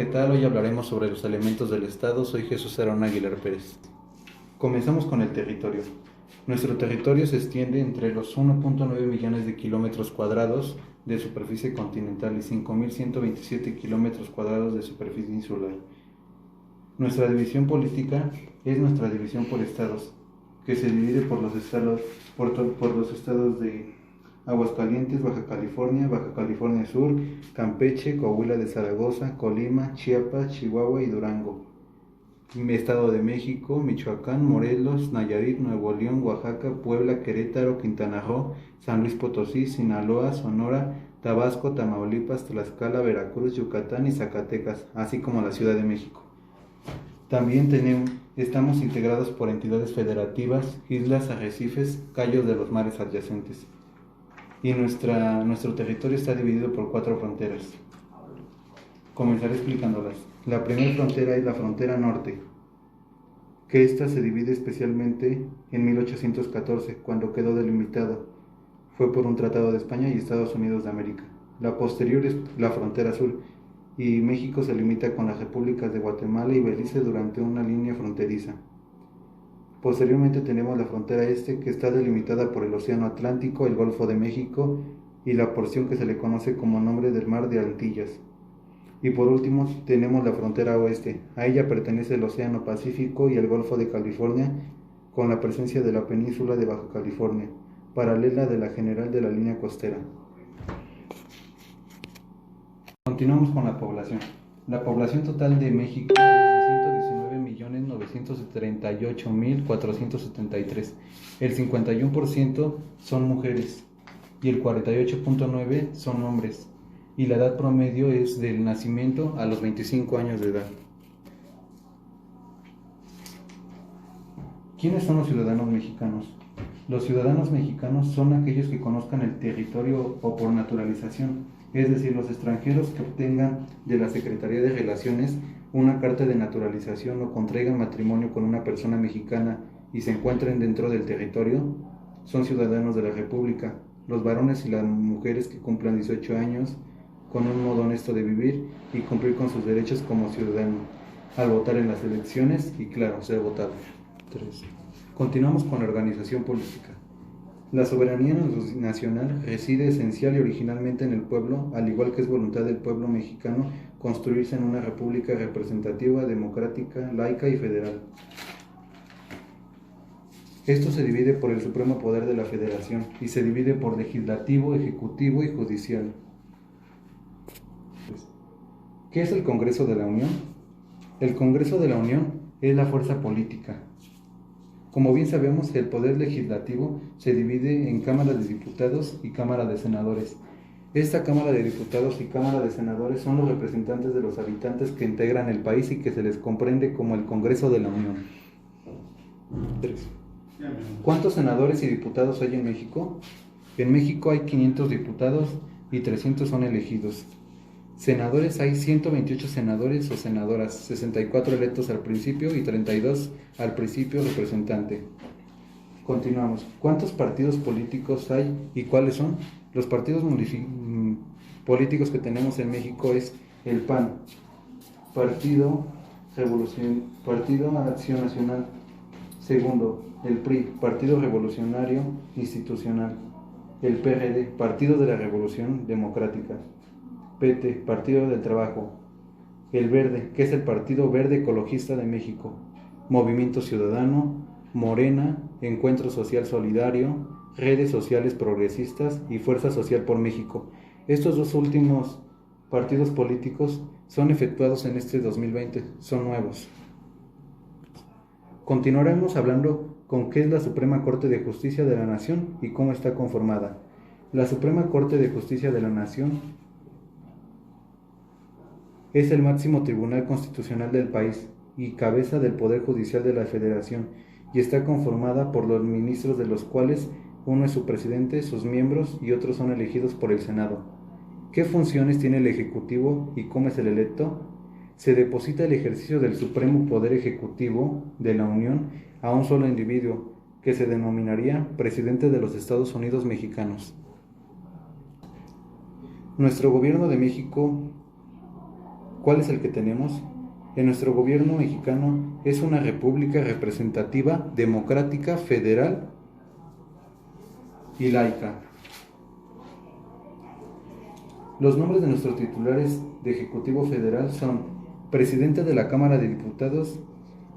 ¿qué tal? Hoy hablaremos sobre los elementos del Estado. Soy Jesús Aarón Aguilar Pérez. Comenzamos con el territorio. Nuestro territorio se extiende entre los 1.9 millones de kilómetros cuadrados de superficie continental y 5.127 kilómetros cuadrados de superficie insular. Nuestra división política es nuestra división por estados, que se divide por los estados de Aguascalientes, Baja California Sur, Campeche, Coahuila de Zaragoza, Colima, Chiapas, Chihuahua y Durango. Estado de México, Michoacán, Morelos, Nayarit, Nuevo León, Oaxaca, Puebla, Querétaro, Quintana Roo, San Luis Potosí, Sinaloa, Sonora, Tabasco, Tamaulipas, Tlaxcala, Veracruz, Yucatán y Zacatecas, así como la Ciudad de México. También estamos integrados por entidades federativas, islas, arrecifes, cayos de los mares adyacentes. Y nuestro territorio está dividido por 4 fronteras. Comenzaré explicándolas. La primera frontera es la frontera norte, que esta se divide especialmente en 1814, cuando quedó delimitado. Fue por un tratado de España y Estados Unidos de América. La posterior es la frontera sur, y México se limita con las repúblicas de Guatemala y Belice durante una línea fronteriza. Posteriormente tenemos la frontera este, que está delimitada por el Océano Atlántico, el Golfo de México y la porción que se le conoce como nombre del Mar de Antillas. Y por último tenemos la frontera oeste. A ella pertenece el Océano Pacífico y el Golfo de California, con la presencia de la península de Baja California, paralela de la general de la línea costera. Continuamos con la población. La población total de México es de 119.938.473. El 51% son mujeres y el 48.9% son hombres. Y la edad promedio es del nacimiento a los 25 años de edad. ¿Quiénes son los ciudadanos mexicanos? Los ciudadanos mexicanos son aquellos que conozcan el territorio o por naturalización, es decir, los extranjeros que obtengan de la Secretaría de Relaciones una carta de naturalización o contraigan matrimonio con una persona mexicana y se encuentren dentro del territorio, son ciudadanos de la República. Los varones y las mujeres que cumplan 18 años con un modo honesto de vivir y cumplir con sus derechos como ciudadano, al votar en las elecciones y, claro, ser votado. 3. Continuamos con la organización política. La soberanía nacional reside esencial y originalmente en el pueblo, al igual que es voluntad del pueblo mexicano construirse en una república representativa, democrática, laica y federal. Esto se divide por el supremo poder de la federación y se divide por legislativo, ejecutivo y judicial. ¿Qué es el Congreso de la Unión? El Congreso de la Unión es la fuerza política. Como bien sabemos, el poder legislativo se divide en Cámara de Diputados y Cámara de Senadores. Esta Cámara de Diputados y Cámara de Senadores son los representantes de los habitantes que integran el país y que se les comprende como el Congreso de la Unión. 3. ¿Cuántos senadores y diputados hay en México? En México hay 500 diputados y 300 son elegidos. Senadores hay 128 senadores o senadoras, 64 electos al principio y 32 al principio representante. Continuamos. ¿Cuántos partidos políticos hay y cuáles son? Los partidos políticos que tenemos en México es el PAN, Partido Acción Nacional. Segundo, el PRI, Partido Revolucionario Institucional. El PRD, Partido de la Revolución Democrática. PT, Partido del Trabajo. El Verde, que es el Partido Verde Ecologista de México. Movimiento Ciudadano, Morena, Encuentro Social Solidario, Redes Sociales Progresistas y Fuerza Social por México. Estos dos últimos partidos políticos son efectuados en este 2020, son nuevos. Continuaremos hablando con qué es la Suprema Corte de Justicia de la Nación y cómo está conformada. La Suprema Corte de Justicia de la Nación es el máximo tribunal constitucional del país y cabeza del Poder Judicial de la Federación y está conformada por los ministros, de los cuales uno es su presidente, sus miembros y otros son elegidos por el Senado. ¿Qué funciones tiene el Ejecutivo y cómo es el electo? Se deposita el ejercicio del Supremo Poder Ejecutivo de la Unión a un solo individuo, que se denominaría Presidente de los Estados Unidos Mexicanos. Nuestro gobierno de México ¿Cuál es el que tenemos? En nuestro gobierno mexicano es una república representativa, democrática, federal y laica. Los nombres de nuestros titulares de Ejecutivo Federal son: Presidenta de la Cámara de Diputados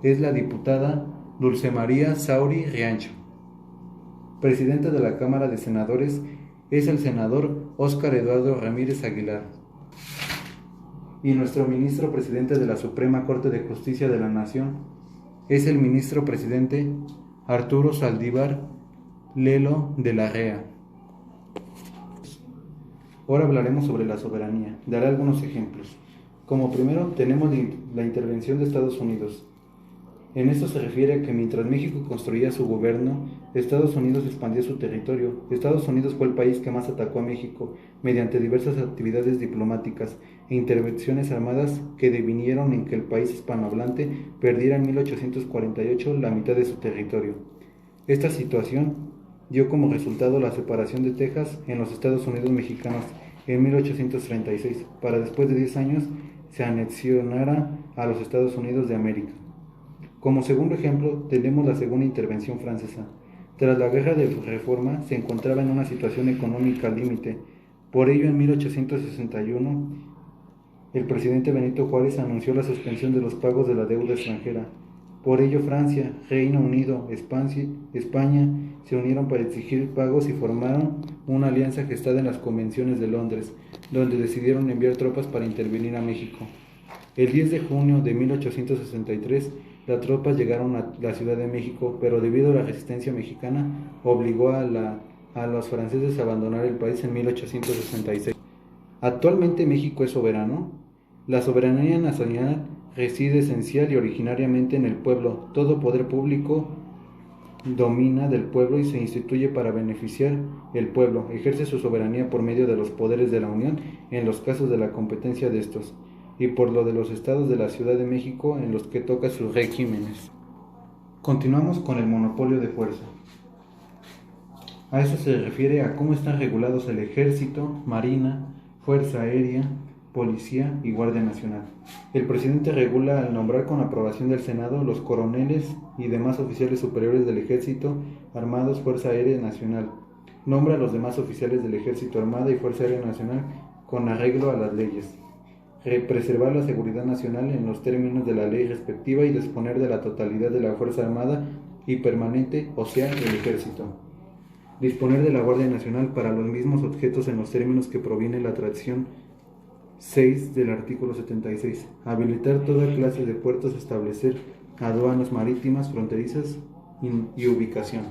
es la diputada Dulce María Sauri Riancho. Presidenta de la Cámara de Senadores es el senador Óscar Eduardo Ramírez Aguilar. Y nuestro ministro presidente de la Suprema Corte de Justicia de la Nación es el ministro presidente Arturo Saldívar Lelo de la Rea. Ahora hablaremos sobre la soberanía. Daré algunos ejemplos. Como primero tenemos la intervención de Estados Unidos. En esto se refiere a que mientras México construía su gobierno, Estados Unidos expandía su territorio. Estados Unidos fue el país que más atacó a México mediante diversas actividades diplomáticas e intervenciones armadas que devinieron en que el país hispanohablante perdiera en 1848 la mitad de su territorio. Esta situación dio como resultado la separación de Texas en los Estados Unidos mexicanos en 1836, para después de 10 años se anexionara a los Estados Unidos de América. Como segundo ejemplo, tenemos la segunda intervención francesa. Tras la Guerra de Reforma, se encontraba en una situación económica límite. Por ello, en 1861, el presidente Benito Juárez anunció la suspensión de los pagos de la deuda extranjera. Por ello, Francia, Reino Unido, España se unieron para exigir pagos y formaron una alianza gestada en las Convenciones de Londres, donde decidieron enviar tropas para intervenir a México. El 10 de junio de 1863, las tropas llegaron a la Ciudad de México, pero debido a la resistencia mexicana, obligó a los franceses a abandonar el país en 1866. Actualmente México es soberano. La soberanía nacional reside esencial y originariamente en el pueblo. Todo poder público domina del pueblo y se instituye para beneficiar el pueblo. Ejerce su soberanía por medio de los poderes de la Unión en los casos de la competencia de estos, y por lo de los estados de la Ciudad de México en los que toca sus regímenes. Continuamos con el monopolio de fuerza. A eso se refiere a cómo están regulados el Ejército, Marina, Fuerza Aérea, Policía y Guardia Nacional. El presidente regula al nombrar con aprobación del Senado los coroneles y demás oficiales superiores del Ejército, Armados, Fuerza Aérea Nacional. Nombra a los demás oficiales del Ejército, Armada y Fuerza Aérea Nacional con arreglo a las leyes. Preservar la seguridad nacional en los términos de la ley respectiva y disponer de la totalidad de la Fuerza Armada y permanente, o sea, el Ejército. Disponer de la Guardia Nacional para los mismos objetos en los términos que proviene la tracción 6 del artículo 76. Habilitar toda clase de puertos, establecer aduanas marítimas, fronterizas y ubicación.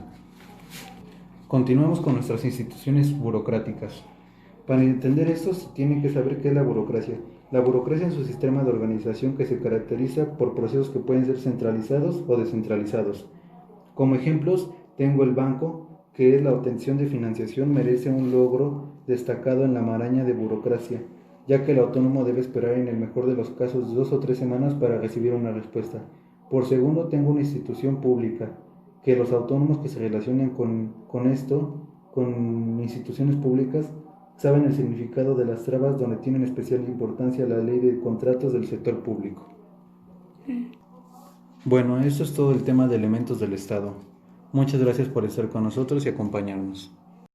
Continuamos con nuestras instituciones burocráticas. Para entender esto se tiene que saber qué es la burocracia. La burocracia es un sistema de organización que se caracteriza por procesos que pueden ser centralizados o descentralizados. Como ejemplos, tengo el banco, que es la obtención de financiación, merece un logro destacado en la maraña de burocracia, ya que el autónomo debe esperar en el mejor de los casos 2 o 3 semanas para recibir una respuesta. Por segundo, tengo una institución pública, que los autónomos que se relacionan con instituciones públicas, saben el significado de las trabas donde tienen especial importancia la ley de contratos del sector público. Bueno, esto es todo el tema de elementos del Estado. Muchas gracias por estar con nosotros y acompañarnos.